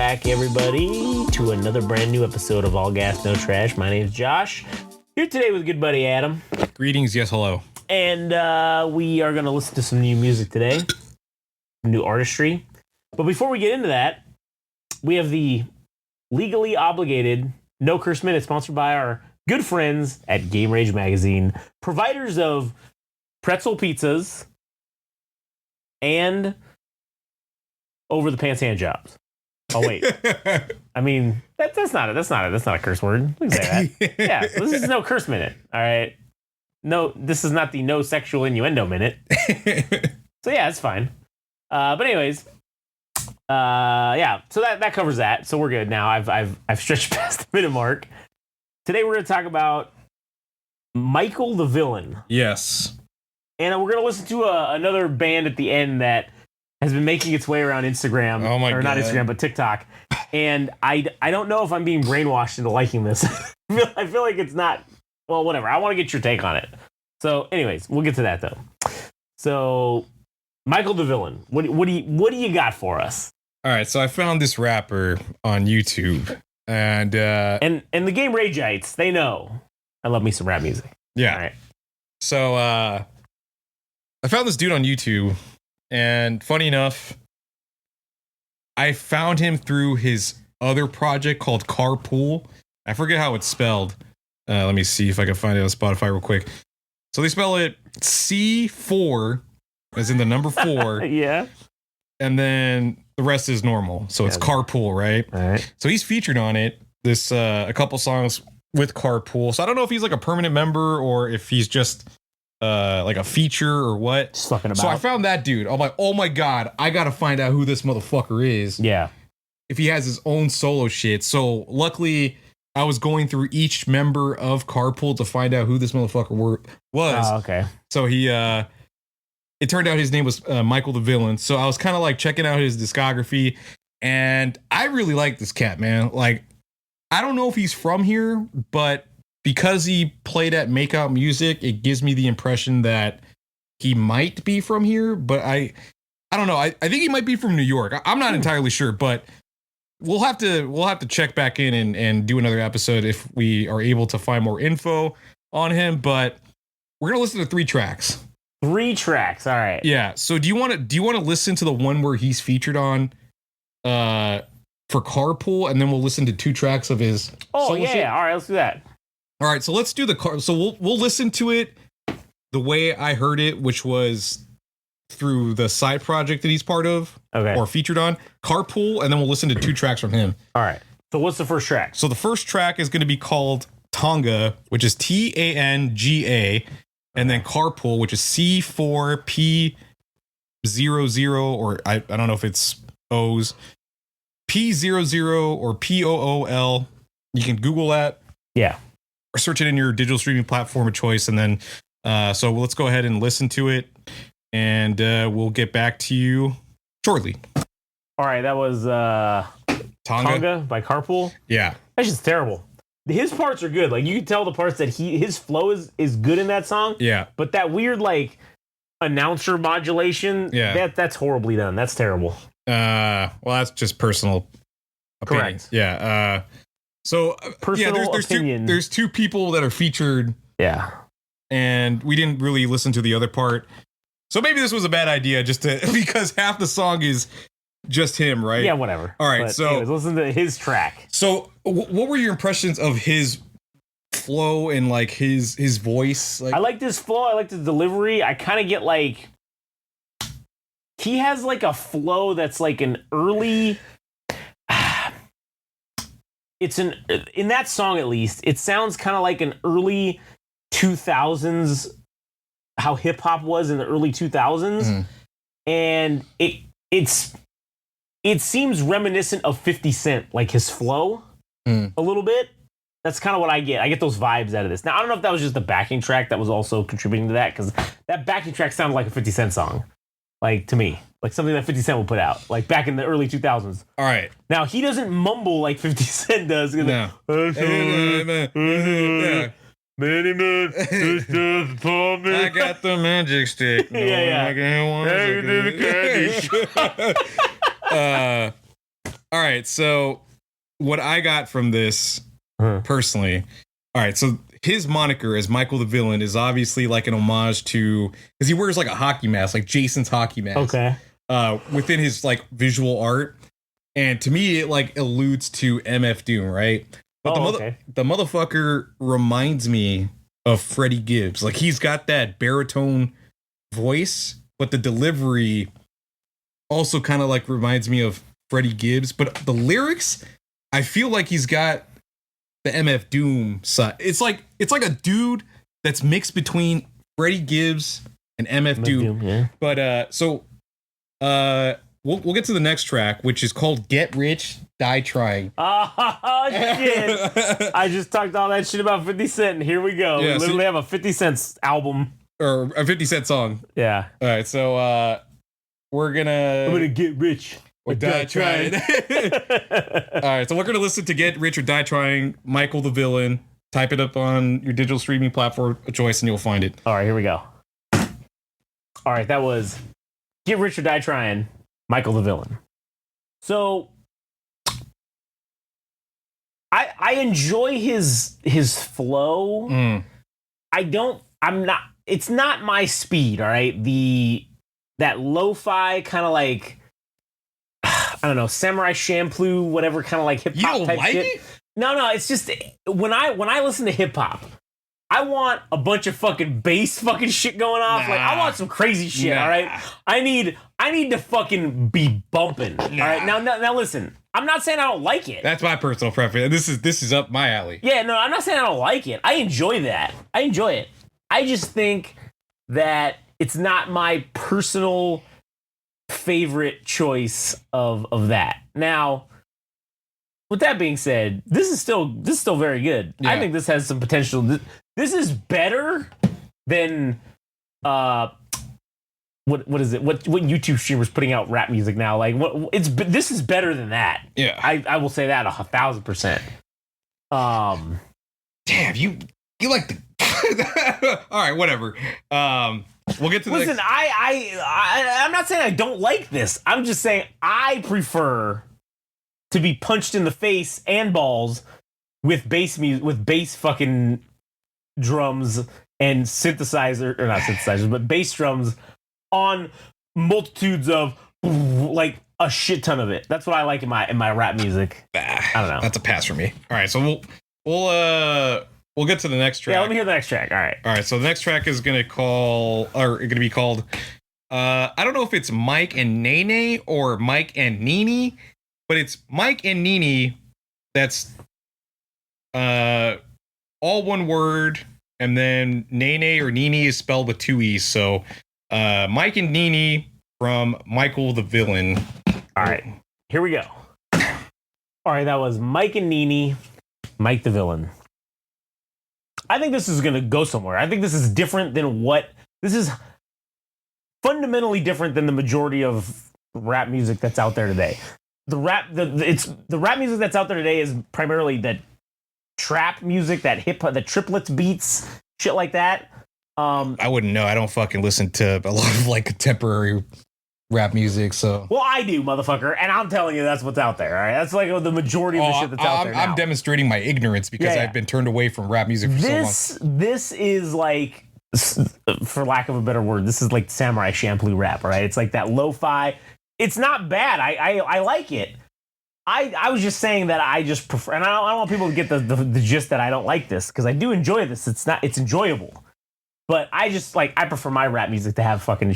back, everybody, to another brand new episode of All Gas, No Trash. My name's Josh. Here today with good buddy Adam. Greetings, yes, hello. And we are going to listen to some new music today, new artistry. But before we get into that, we have the legally obligated No Curse Minute, sponsored by our good friends at Game Rage Magazine, providers of pretzel pizzas and over the pants hand jobs. Oh wait, I mean that's not a curse word. We can say that. Yeah, so this is No Curse Minute. All right, no, this is not the no sexual innuendo minute. So yeah, it's fine. But anyways, yeah. So that covers that. So we're good now. I've stretched past the minute mark. Today we're going to talk about MICHAELTHEVILLAIN. Yes. And we're going to listen to another band at the end that has been making its way around Instagram. Oh my God. Not Instagram, but TikTok. And I don't know if I'm being brainwashed into liking this. I feel like it's not. Well, whatever. I want to get your take on it. So anyways, we'll get to that though. So MICHAELTHEVILLAIN, what do you got for us? All right, so I found this rapper on YouTube. And the Game Rageites, they know I love me some rap music. Yeah. All right. So I found this dude on YouTube, and funny enough, I found him through his other project called Carpool. I forget how it's spelled. Let me see if I can find it on Spotify real quick. So they spell it C4, as in the number 4. Yeah. And then the rest is normal. So it's Carpool, right? All right. So he's featured on it. This a couple songs with Carpool. So I don't know if he's like a permanent member or if he's just like a feature or what. Just fucking about. So I found that dude. I'm like, oh my God, I gotta find out who this motherfucker is. Yeah. If he has his own solo shit. So luckily I was going through each member of Carpool to find out who this motherfucker was. Oh, okay. So he it turned out his name was MICHAELTHEVILLAIN. So I was kind of like checking out his discography, and I really like this cat, man. Like, I don't know if he's from here, but because he played at Makeout Music, it gives me the impression that he might be from here. But I don't know. I think he might be from New York. I'm not entirely sure, but we'll have to check back in and do another episode if we are able to find more info on him. But we're gonna listen to 3 tracks. 3 tracks. All right. Yeah. So do you want to listen to the one where he's featured on for Carpool, and then we'll listen to 2 tracks of his Oh solo yeah, shit? yeah. All right, let's do that. All right, so let's do so we'll listen to it the way I heard it, which was through the side project that he's part of, Okay. or featured on, Carpool, and then we'll listen to 2 tracks from him. All right. So what's the first track? So the first track is going to be called Tanga, which is Tanga, and then Carpool, which is C4P00, or I don't know if it's O's, P00 or POOL. You can Google that. Yeah. Or search it in your digital streaming platform of choice, and then so let's go ahead and listen to it, and we'll get back to you shortly. All right, that was Tanga by Carpool. Yeah, That's just terrible. His parts are good. Like, you can tell the parts that his flow is good in that song. Yeah. But that weird like announcer modulation, that's horribly done. That's terrible. Well, that's just personal opinion. Correct. Yeah. So Personal opinion. There's 2 people that are featured. Yeah. And we didn't really listen to the other part. So maybe this was a bad idea just to because half the song is just him, right? Yeah, whatever. All right, but so anyways, listen to his track. So what were your impressions of his flow and like his voice? Like, I liked his flow. I liked his delivery. I kind of get like he has like a flow that's like an early. In that song at least, it sounds kind of like an early 2000s, how hip hop was in the early 2000s, and it seems reminiscent of 50 Cent, like his flow a little bit. That's kind of what I get. I get those vibes out of this. Now, I don't know if that was just the backing track that was also contributing to that, because that backing track sounded like a 50 Cent song, like to me, like something that 50 Cent would put out, like back in the early 2000s. All right. Now, he doesn't mumble like 50 Cent does. No. I got the magic stick. All right, so what I got from this personally, all right, so his moniker as Michael the Villain is obviously like an homage to, because he wears like a hockey mask, like Jason's hockey mask. Okay. Within his like visual art, and to me it like alludes to MF Doom, right? But the motherfucker reminds me of Freddie Gibbs. Like he's got that baritone voice, but the delivery also kind of like reminds me of Freddie Gibbs. But the lyrics, I feel like he's got the MF Doom side. It's like a dude that's mixed between Freddie Gibbs and MF Doom. Yeah. But we'll get to the next track, which is called "Get Rich, Die Trying." Oh shit! I just talked all that shit about 50 Cent, and here we go. Yeah, we literally have a 50 Cent album or a 50 Cent song. Yeah. All right, so I'm gonna get rich or die trying. All right, so we're gonna listen to "Get Rich or Die Trying," Michael the Villain. Type it up on your digital streaming platform of choice, and you'll find it. All right, here we go. All right, that was "Get Rich or Die Trying," Michael the Villain. So I enjoy his flow. It's not my speed, all right? That lo-fi kind of like, I don't know, Samurai Champloo, whatever kind of like hip hop type like shit. It? No, it's just when I listen to hip hop, I want a bunch of fucking bass fucking shit going off. Like I want some crazy shit, all right? I need to fucking be bumping. All right. Now listen. I'm not saying I don't like it. That's my personal preference. This is up my alley. Yeah, no, I'm not saying I don't like it. I enjoy that. I enjoy it. I just think that it's not my personal favorite choice of that. Now, with that being said, this is still very good. Yeah. I think this has some potential. This is better than what is it? What YouTube streamers putting out rap music now? Like this is better than that. Yeah, I will say that 1,000%. Damn, you like the. All right, whatever. We'll get to the Listen, next. I'm not saying I don't like this. I'm just saying I prefer to be punched in the face and balls with bass music, with bass fucking drums and synthesizer, or not synthesizers, but bass drums on multitudes of like a shit ton of it. That's what I like in my rap music. I don't know. That's a pass for me. All right, so we'll get to the next track. Yeah, let me hear the next track. All right. So the next track is gonna be called. I don't know if it's Mike and Nene or Mike and Nene, but it's Mike and Nene. That's all one word, and then Nene or Nene is spelled with 2 E's. So Mike and Nene from Michael the Villain. All right, here we go. All right, that was Mike and Nene, Mike the Villain. I think this is going to go somewhere. I think this is different than this is fundamentally different than the majority of rap music that's out there today. The rap music that's out there today is primarily that trap music, that hip hop, the triplets beats, shit like that. I wouldn't know. I don't fucking listen to a lot of like contemporary rap music. So well, I do, motherfucker, and I'm telling you that's what's out there. All right, that's like the majority of the shit that's out there now. I'm demonstrating my ignorance because I've been turned away from rap music for so long. This is like, for lack of a better word, this is like Samurai Champloo rap. Right? It's like that lo-fi. It's not bad. I like it. I was just saying that I just prefer, and I don't want people to get the gist that I don't like this, because I do enjoy this. It's enjoyable. But I prefer my rap music to have fucking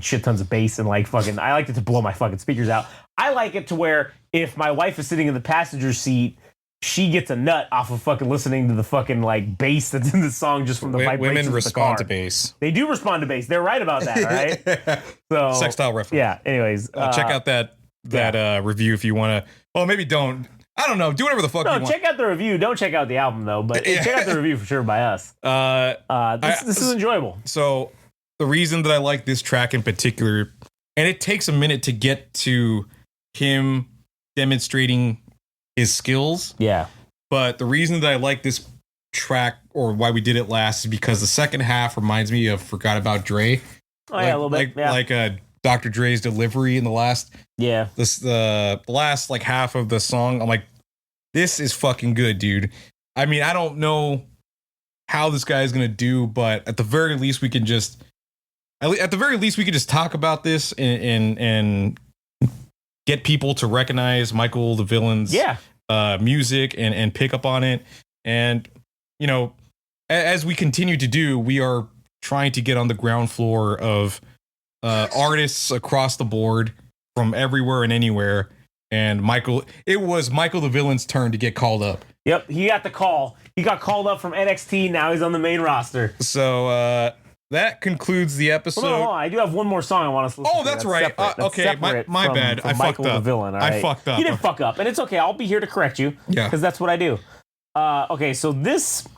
shit tons of bass and like fucking, I like it to blow my fucking speakers out. I like it to where if my wife is sitting in the passenger seat, she gets a nut off of fucking listening to the fucking like bass that's in the song just from the vibrations Women of the respond car. to bass. They do respond to bass. They're right about that, right? So sextile reference. Yeah. Anyways, check out that review if you want to. Well, maybe don't. I don't know. Do whatever the fuck you want. Check out the review. Don't check out the album though, but check out the review for sure by us. This is enjoyable. So the reason that I like this track in particular, and it takes a minute to get to him demonstrating his skills. Yeah. But the reason that I like this track, or why we did it last, is because the second half reminds me of Forgot About Dre. Oh, yeah, a little bit. Yeah. Like Dr. Dre's delivery in the last the last like half of the song. I'm like, this is fucking good, dude. I mean, I don't know how this guy is gonna do, but at the very least we can just talk about this and get people to recognize Michael the Villain's music and pick up on it. And, you know, as we continue to do, we are trying to get on the ground floor of artists across the board from everywhere and anywhere. And it was Michael the Villain's turn to get called up. Yep, he got the call. He got called up from NXT. Now he's on the main roster. So that concludes the episode. Well, no, I do have one more song I want us to listen to. Oh, that's right. Okay, my bad. I fucked up. The Villain, right? I fucked up. You didn't fuck up, and it's okay. I'll be here to correct you. Yeah, because that's what I do. Okay, so this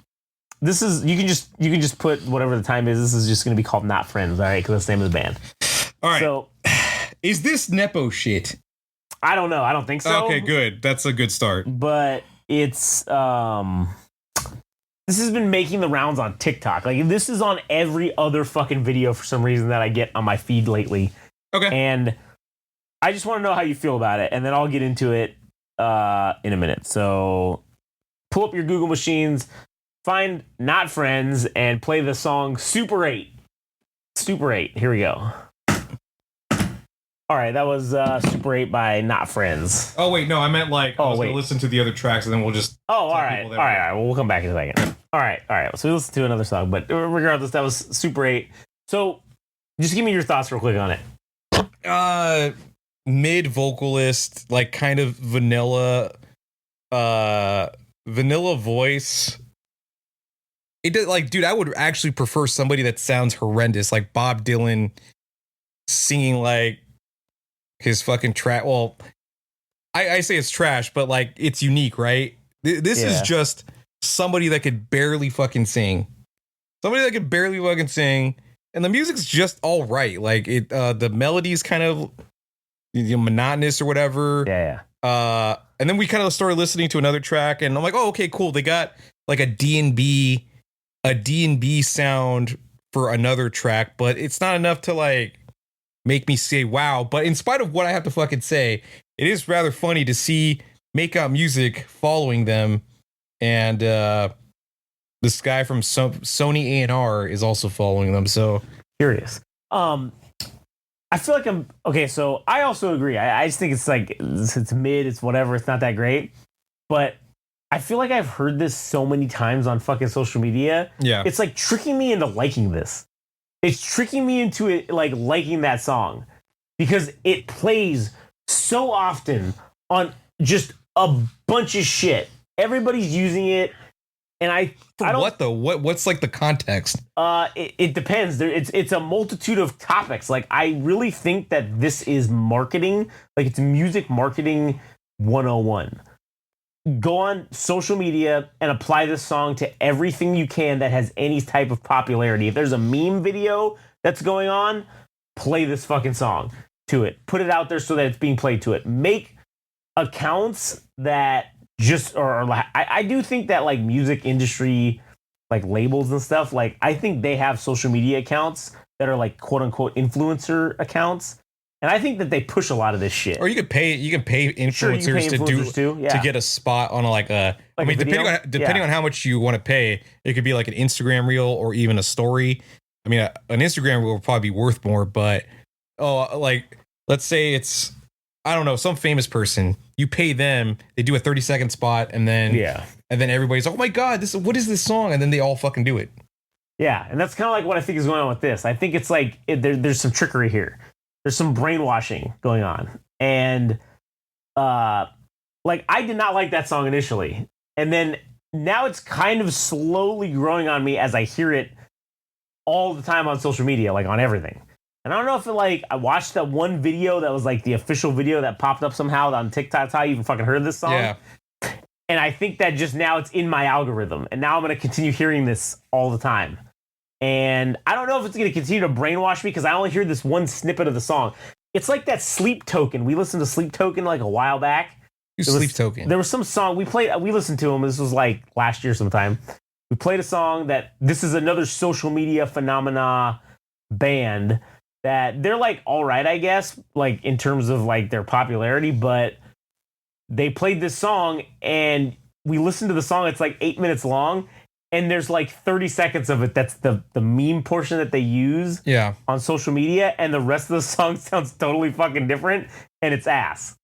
is you can just put whatever the time is. This is just going to be called Not Friends, all right? Because that's the name of the band. All right. So, is this Nepo shit? I don't know. I don't think so. Okay, good. That's a good start. But it's this has been making the rounds on TikTok. Like, this is on every other fucking video for some reason that I get on my feed lately. Okay. And I just want to know how you feel about it, and then I'll get into it in a minute. So pull up your Google machines, find Not Friends, and play the song Super 8. Super 8. Here we go. All right, that was Super 8 by Not Friends. Oh, wait, no, I meant like, I was going to listen to the other tracks and then we'll just... Oh, all right. Well, we'll come back in a second. All right. So we listen to another song, but regardless, that was Super 8. So just give me your thoughts real quick on it. Mid vocalist, like kind of vanilla voice. It did, like, dude, I would actually prefer somebody that sounds horrendous, like Bob Dylan singing like his fucking trash. Well, I say it's trash, but like it's unique, right? This is just somebody that could barely fucking sing. Somebody that could barely fucking sing, and the music's just all right. Like it, the melody's kind of monotonous or whatever. Yeah. And then we kind of started listening to another track, and I'm like, oh, okay, cool. They got like a D&B sound for another track, but it's not enough to like make me say wow. But in spite of what I have to fucking say, it is rather funny to see Make Out Music following them, and this guy from Sony A&R is also following them. So curious. I feel like I'm okay. So I also agree. I just think it's like it's mid. It's whatever. It's not that great. But I feel like I've heard this so many times on fucking social media. Yeah, it's like tricking me into liking this. It's tricking me into it, like liking that song, because it plays so often on just a bunch of shit. Everybody's using it, and I don't. What though? What's like the context? It depends. It's a multitude of topics. Like, I really think that this is marketing. Like, it's music marketing 101. Go on social media and apply this song to everything you can that has any type of popularity. If there's a meme video that's going on, play this fucking song to it. Put it out there so that it's being played to it. Make accounts that just I do think that like music industry, like labels and stuff, like I think they have social media accounts that are like quote unquote influencer accounts. And I think that they push a lot of this shit. Or you can pay influencers to get a spot on depending on how much you want to pay, it could be like an Instagram reel or even a story. I mean, an Instagram reel will probably be worth more, but like let's say it's, I don't know, some famous person. You pay them, they do a 30-second spot, and then everybody's like, oh my god, what is this song? And then they all fucking do it. Yeah, and that's kind of like what I think is going on with this. I think it's like there's some trickery here. There's some brainwashing going on. And like, I did not like that song initially. And then now it's kind of slowly growing on me as I hear it all the time on social media, like on everything. And I don't know if I watched that one video that was like the official video that popped up somehow on TikTok. That's how you even fucking heard this song. Yeah. And I think that just now it's in my algorithm. And now I'm going to continue hearing this all the time. And I don't know if it's going to continue to brainwash me because I only hear this one snippet of the song. It's like that Sleep Token. We listened to Sleep Token like a while back. Sleep Token. There was some song we listened to him. This was like last year sometime. We played a song that this is another social media phenomena band that they're like all right, I guess, like in terms of like their popularity, but they played this song and we listened to the song. It's like 8 minutes long, and there's like 30 seconds of it that's the meme portion that they use on social media, and the rest of the song sounds totally fucking different, and it's ass.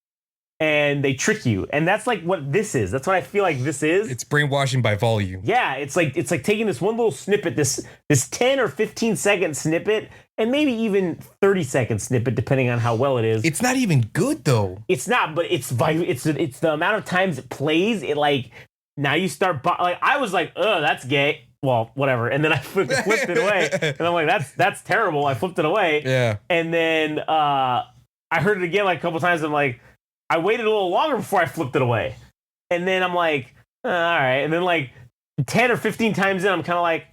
And they trick you, and that's like what this is. That's what I feel like this is. It's brainwashing by volume. Yeah, it's like taking this one little snippet, this 10 or 15 second snippet, and maybe even 30-second snippet, depending on how well it is. It's not even good though. It's not, but it's the amount of times it plays. It like now you start like I was like, oh, that's gay. Well, whatever, and then I flipped it away, and I'm like, that's terrible. I flipped it away. Yeah, and then I heard it again like a couple times. I'm like. I waited a little longer before I flipped it away. And then I'm like, all right. And then like 10 or 15 times in, I'm kind of like,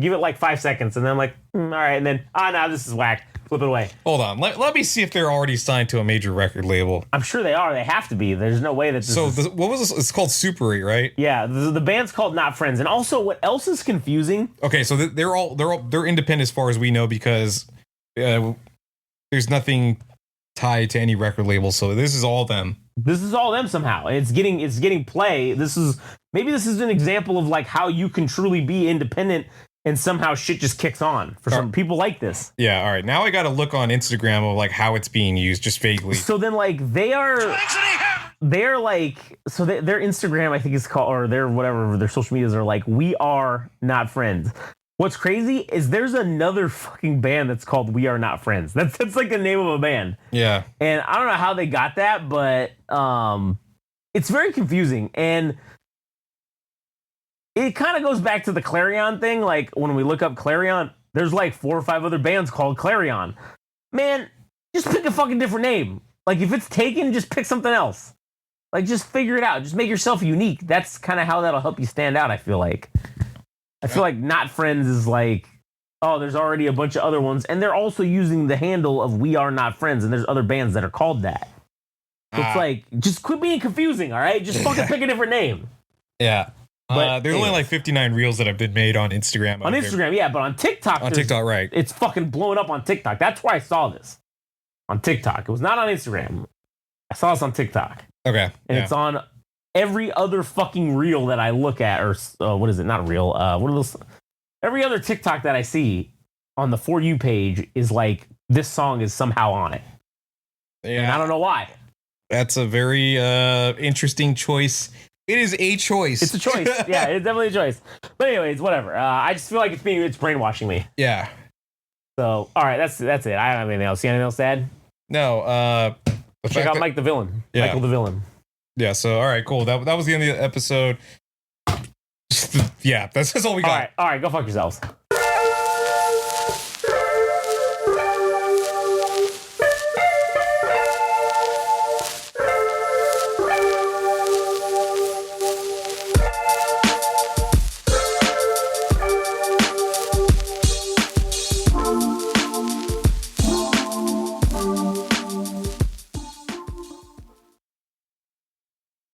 give it like 5 seconds. And then I'm like, all right. And then, no, this is whack. Flip it away. Hold on. Let me see if they're already signed to a major record label. I'm sure they are. They have to be. There's no way that this what was this? It's called Super 8, right? Yeah. The band's called Not Friends. And also what else is confusing? Okay. So they're independent as far as we know, because there's nothing tied to any record label, so this is all them. This is all them somehow. It's getting play. This is an example of like how you can truly be independent and somehow shit just kicks on for some people like this. Yeah, all right. Now I got to look on Instagram of like how it's being used just vaguely. So then like they're like their Instagram I think is called, or their whatever their social medias are like, We Are Not Friends. What's crazy is there's another fucking band that's called We Are Not Friends. That's like the name of a band. Yeah. And I don't know how they got that, but it's very confusing. And it kind of goes back to the Clarion thing. Like when we look up Clarion, there's like 4 or 5 other bands called Clarion. Man, just pick a fucking different name. Like if it's taken, just pick something else. Like just figure it out. Just make yourself unique. That's kind of how that'll help you stand out, I feel like. I feel like Not Friends is like, oh, there's already a bunch of other ones. And they're also using the handle of We Are Not Friends. And there's other bands that are called that. So it's like, just quit being confusing, all right? Just fucking pick a different name. Yeah. But there's only like 59 reels that have been made on Instagram. On Instagram, yeah. But on TikTok. On TikTok, right. It's fucking blowing up on TikTok. That's where I saw this. On TikTok. It was not on Instagram. I saw this on TikTok. Okay. And it's on every other fucking reel that I look at, or what is it? Not reel. What are those? Every other TikTok that I see on the For You page is like, this song is somehow on it. Yeah. And I don't know why. That's a very interesting choice. It is a choice. It's a choice. Yeah, it's definitely a choice. But anyways, whatever. I just feel like it's brainwashing me. Yeah. So, all right, that's it. I don't have anything else. You anything else to add? No. Check out Mike the Villain. Yeah. Michael the Villain. Yeah, so all right, cool. That was the end of the episode. Yeah, that's all we got. All right, go fuck yourselves.